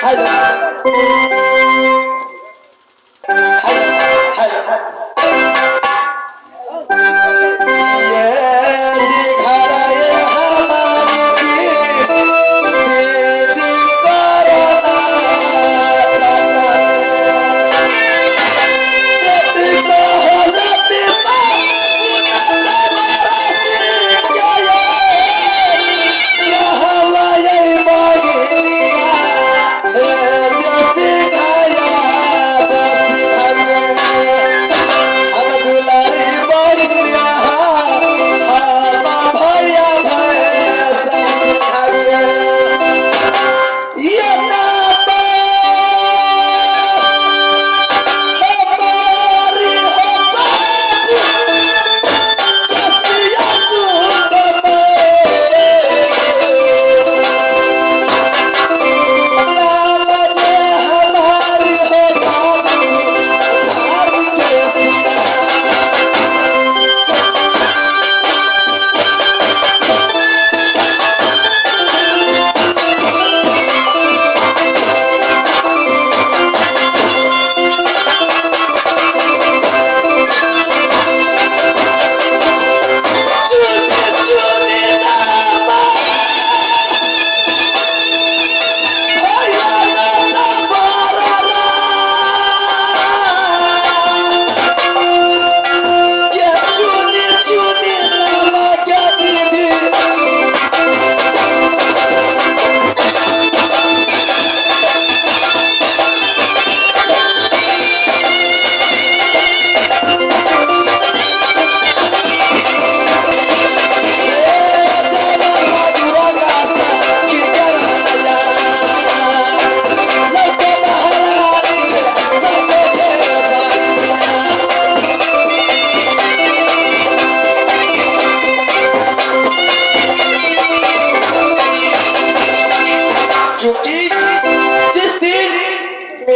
Hello hello hello ये जी घर ये हमारी बेटी कोरोना बेटी को होला पिता क्या ये हमारी बागिनिया जैसी खाया हम दुलारी बागिनिया भैया भैया ये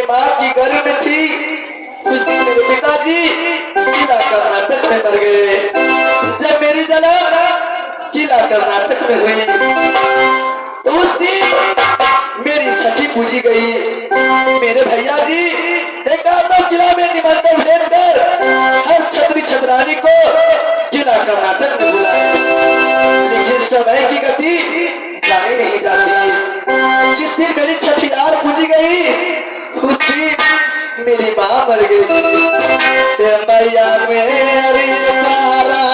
माँ की गर्भ में थी उस दिन मेरे पिताजी किला कर्नाटक में मर गए। जब मेरी जन्म किला कर्नाटक में हुई तो उस दिन मेरी छठी पूजी गई। मेरे भैया जी एकात्म किला में निमंत्रण भेजकर हर छतरी छतरानी को किला कर्नाटक में बुलाया, लेकिन समय की गति जाने नहीं जाती। जिस दिन मेरी छठीदार पूजी गई उस दिन मेरी माँ मर गई। मैया मेरी मारा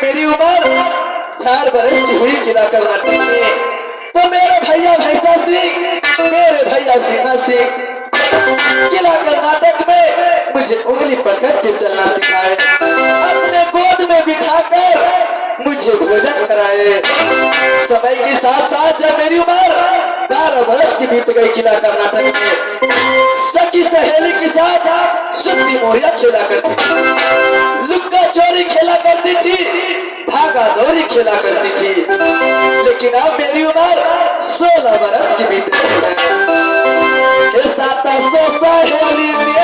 मेरी उम्र 4 बरस की हुई किला कर्नाटक में, तो मेरे भैया भैसा सिंह मेरे भैया सिन्हा सिंह किला कर्नाटक में मुझे उंगली पकड़ के चलना सिखाए, अपने गोद में बिठाकर मुझे भोजन कराए। समय के साथ साथ जब मेरी उम्र 12 बरस की बीत गई किला कर्नाटक में, सखी सहेली के साथ शक्ति मोरिया खेला करती थी, लुक्का चोरी खेला करती थी, भागा दौड़ी खेला करती थी। लेकिन अब मेरी उम्र 16 बरस की बीत गई है। इस सहेली में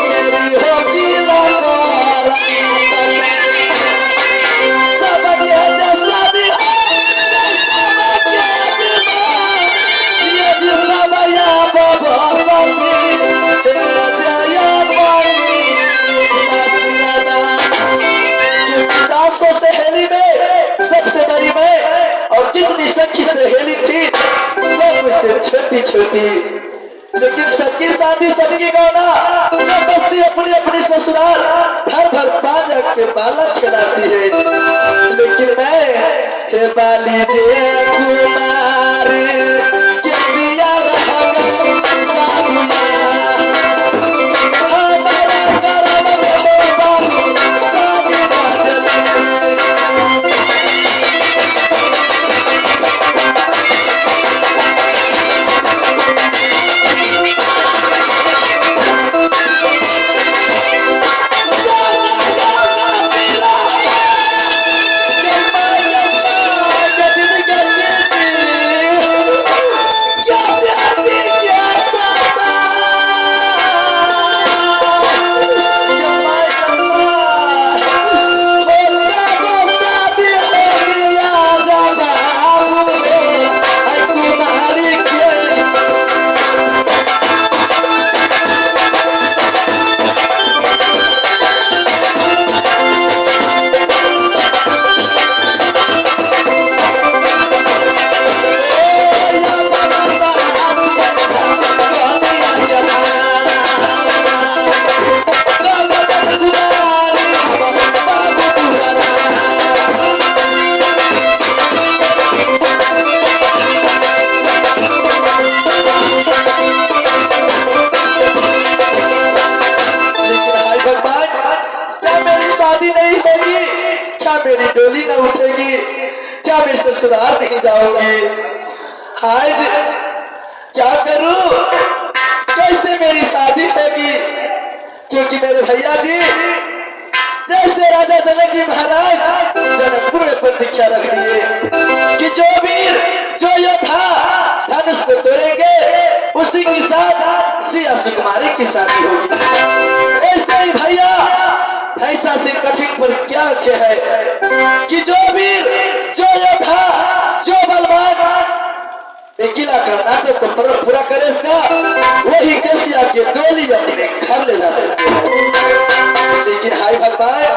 मेरी होगी सब अपनी सखी सहेली थी सब मुझसे छोटी छोटी, लेकिन सबकी शादी सबकी गौना सब बस्ती अपनी अपनी ससुराल भर भर पाजा के बालक खिलाती है, लेकिन मैं हे बाली जे कुमारी के दिया रहोगा बाबूया हमारा करम हो बाबू शादी ना चले। मेरी डोली न उठेगी, क्या मैं ससुराल नहीं जाऊंगी? आज क्या करूं, कैसे मेरी शादी होगी? क्योंकि मेरे भैया जी जैसे राजा जनक जी महाराज जनकपुर में प्रतिज्ञा रख दिए कि जो वीर जो योद्धा धनुष को तोड़ेंगे उसी के साथ सिया सुकुमारी की शादी होगी। ऐसे ही भैया ऐसा से कठिन प्रतिज्ञा रखे है कि जो वीर जो योद्धा जो बलवान किला का नाटक को पूरा करे इसका वही केसिया के डोली अपने घर ले जा सकते हैं। लेकिन हाय भगवान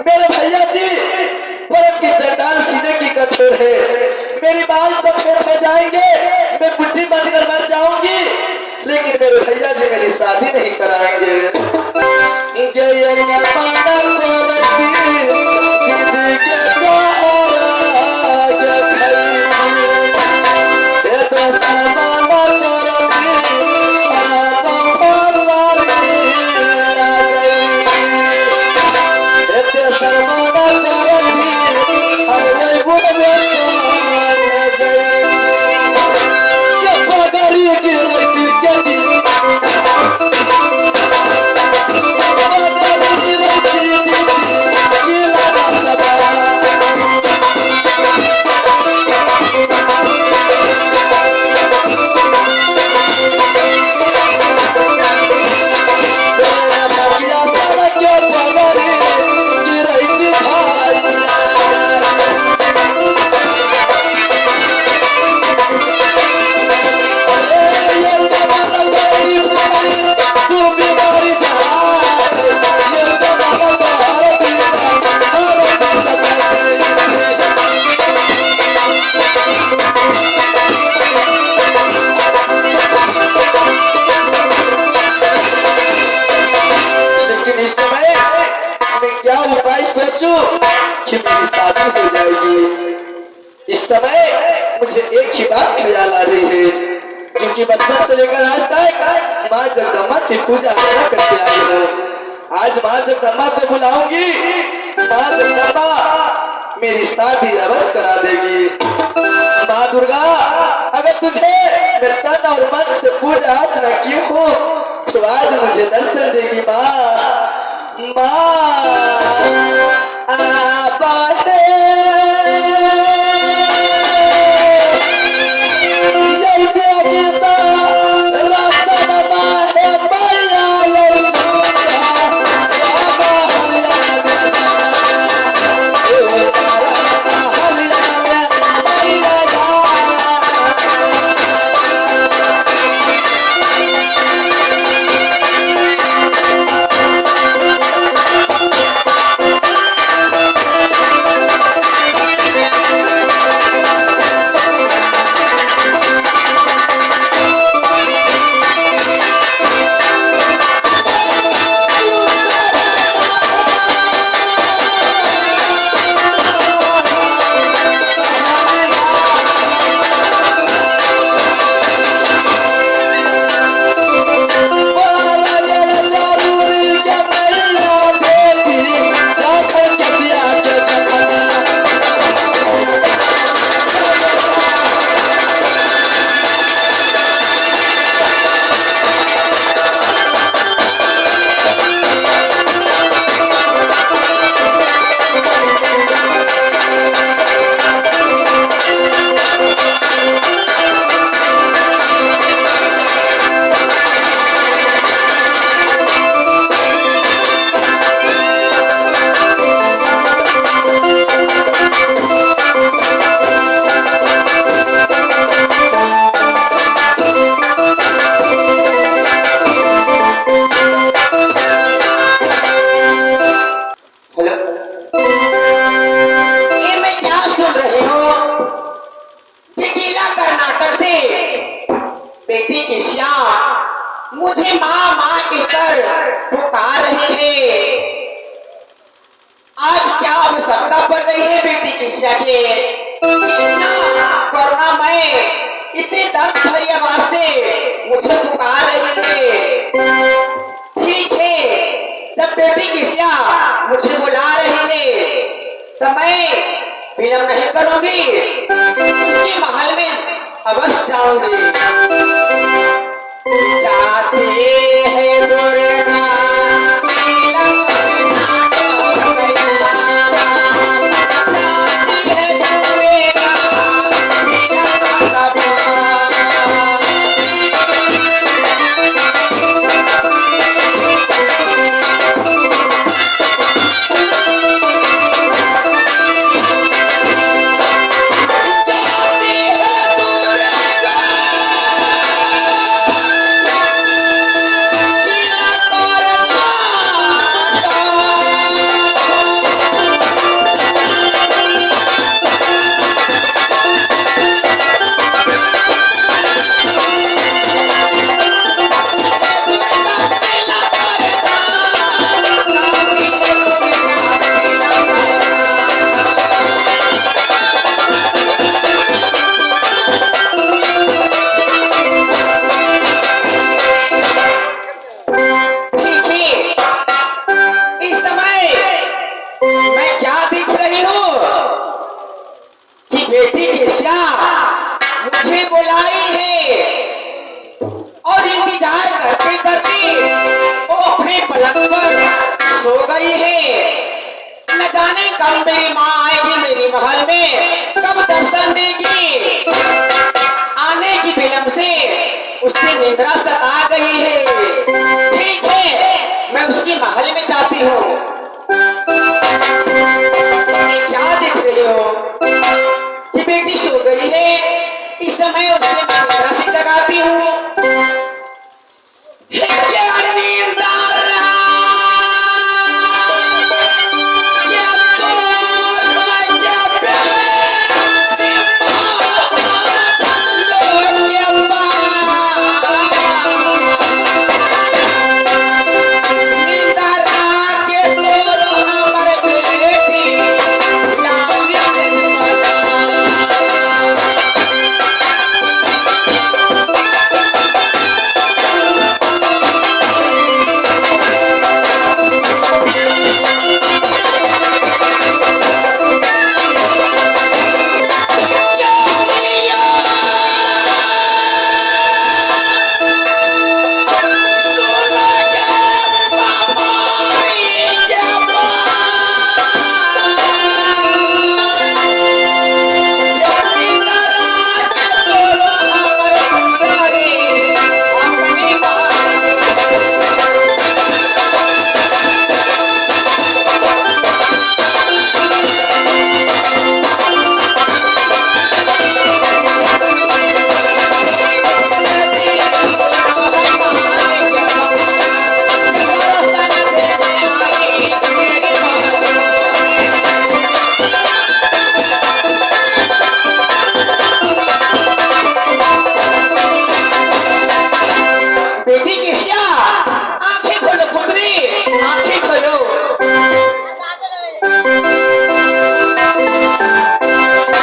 मेरे भैया जी परम की चंडाल सीने की कठोर है, मेरी बाल सफेद हो जाएंगे, मैं बुढ़ी बनकर मर जाऊंगी, लेकिन मेरे भैया जी मेरी शादी नहीं कराएंगे। कि मेरी शादी हो जाएगी। इस समय मुझे एक ही बात ख्याल आ रही है, क्योंकि बचपन से लेकर आज तक माँ जगदम्बा की पूजा अर्चना करके आई हूँ। आज माँ जगदम्बा को बुलाऊंगी, माँ जगदम्बा मेरी शादी अवश्य करा देगी। माँ दुर्गा अगर तुझे मैं तन और मन से पूजा अर्चना की हूँ तो आज मुझे दर्शन देगी। माँ मुझे माँ माँ कहकर पुकार रही है। आज क्या आवश्यकता पड़ रही है बेटी किस्या के? इतना करुणामय, इतने दर्द भरी आवाज से मुझे पुकार रही है। ठीक है, जब बेटी किस्या मुझे बुला रही है तो मैं विलंब नहीं करूंगी, उसके महल में अवश्य जाऊंगी। जाते हैं दुर्गा बेटी केशा मुझे बुलाई है और इंतजार करते करते वो अपने पलंग पर सो गई है। न जाने कब मेरी माँ आएगी मेरी महल में, कब दर्शन देगी। आने की विलंब से उसकी निद्रा सता गई है। ठीक है, मैं उसकी महल में जाती हूँ। क्या देख रही हो कि बेटी सो गई है? इस समय उसे मैं निद्रा से जगाती हूँ।